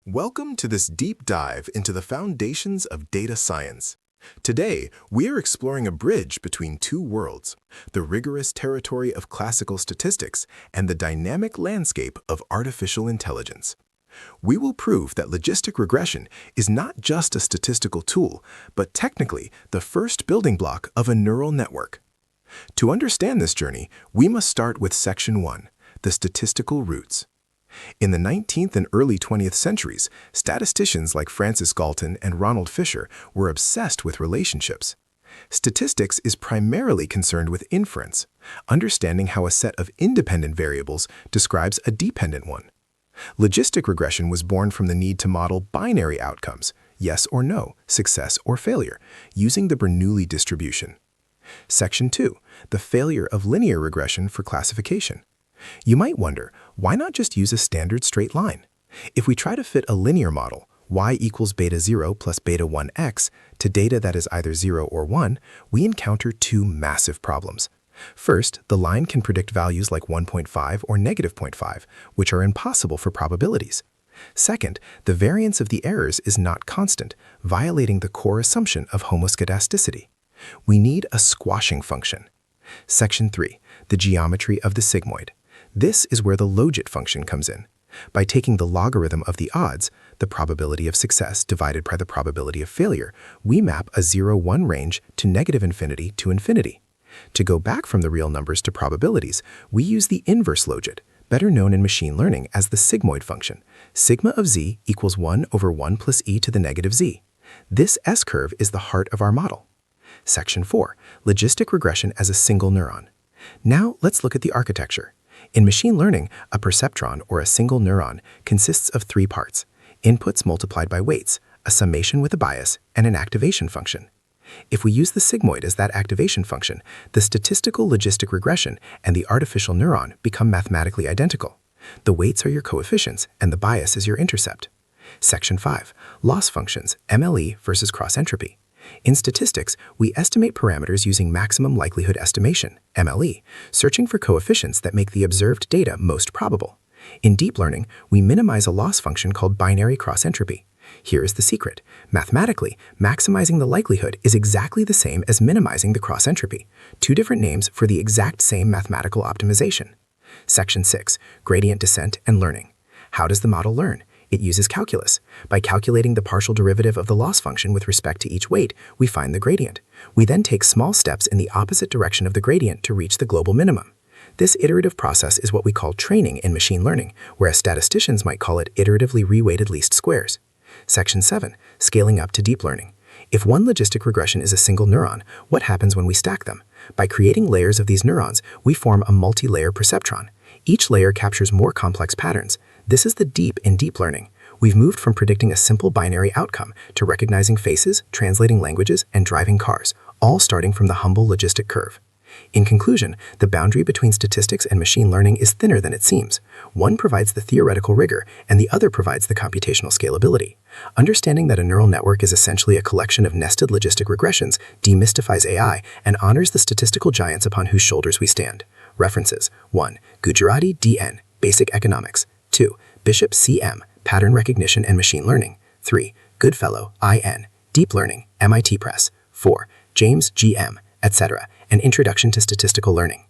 Welcome to this deep dive into the foundations of data science. Today, we are exploring a bridge between two worlds, the rigorous territory of classical statistics and the dynamic landscape of artificial intelligence. We will prove that logistic regression is not just a statistical tool, but technically the first building block of a neural network. To understand this journey, we must start with Section 1, the statistical roots. In the 19th and early 20th centuries, statisticians like Francis Galton and Ronald Fisher were obsessed with relationships. Statistics is primarily concerned with inference, understanding how a set of independent variables describes a dependent one. Logistic regression was born from the need to model binary outcomes, yes or no, success or failure, using the Bernoulli distribution. Section 2, the failure of linear regression for classification. You might wonder, why not just use a standard straight line? If we try to fit a linear model, y equals beta 0 plus beta 1x, to data that is either 0 or 1, we encounter two massive problems. First, the line can predict values like 1.5 or negative 0.5, which are impossible for probabilities. Second, the variance of the errors is not constant, violating the core assumption of homoscedasticity. We need a squashing function. Section 3, the geometry of the sigmoid. This is where the Logit function comes in. By taking the logarithm of the odds, the probability of success divided by the probability of failure, we map a 0-1 range to negative infinity to infinity. To go back from the real numbers to probabilities, we use the inverse Logit, better known in machine learning as the Sigmoid function. Sigma of z equals 1 over 1 plus e to the negative z. This S-curve is the heart of our model. Section 4, logistic regression as a single neuron. Now let's look at the architecture. In machine learning, a perceptron, or a single neuron, consists of three parts: inputs multiplied by weights, a summation with a bias, and an activation function. If we use the sigmoid as that activation function, the statistical logistic regression and the artificial neuron become mathematically identical. The weights are your coefficients, and the bias is your intercept. Section 5, loss functions, MLE versus cross-entropy. In statistics, we estimate parameters using maximum likelihood estimation, MLE, searching for coefficients that make the observed data most probable. In deep learning, we minimize a loss function called binary cross-entropy. Here is the secret. Mathematically, maximizing the likelihood is exactly the same as minimizing the cross-entropy, two different names for the exact same mathematical optimization. Section 6, gradient descent and learning. How does the model learn? It uses calculus. By calculating the partial derivative of the loss function with respect to each weight, we find the gradient. We then take small steps in the opposite direction of the gradient to reach the global minimum. This iterative process is what we call training in machine learning, whereas statisticians might call it iteratively reweighted least squares. Section 7, scaling up to deep learning. If one logistic regression is a single neuron, what happens when we stack them? By creating layers of these neurons, we form a multi-layer perceptron. Each layer captures more complex patterns. This is the deep in deep learning. We've moved from predicting a simple binary outcome to recognizing faces, translating languages, and driving cars, all starting from the humble logistic curve. In conclusion, the boundary between statistics and machine learning is thinner than it seems. One provides the theoretical rigor, and the other provides the computational scalability. Understanding that a neural network is essentially a collection of nested logistic regressions demystifies AI and honors the statistical giants upon whose shoulders we stand. References: 1. Gujarati D.N., Basic Economics. 2. Bishop C.M., Pattern Recognition and Machine Learning. 3. Goodfellow I.N., Deep Learning, MIT Press. 4. James G.M., etc., An Introduction to Statistical Learning.